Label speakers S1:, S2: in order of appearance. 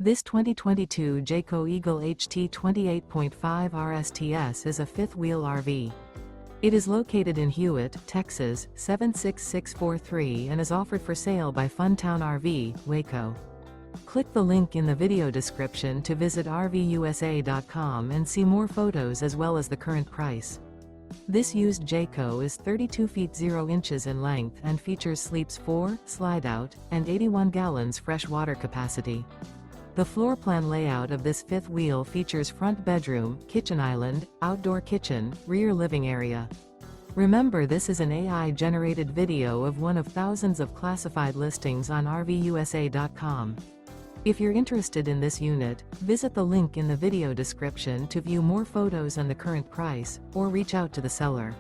S1: This 2022 Jayco Eagle HT 28.5 RSTS is a fifth-wheel RV. It is located in Hewitt, Texas, 76643 and is offered for sale by Funtown RV, Waco. Click the link in the video description to visit RVUSA.com and see more photos as well as the current price. This used Jayco is 32 feet 0 inches in length and features sleeps 4, Slideout, and 81 gallons fresh water capacity. The floor plan layout of this fifth wheel features front bedroom, kitchen island, outdoor kitchen, rear living area. Remember, this is an AI-generated video of one of thousands of classified listings on RVUSA.com. If you're interested in this unit, visit the link in the video description to view more photos and the current price, or reach out to the seller.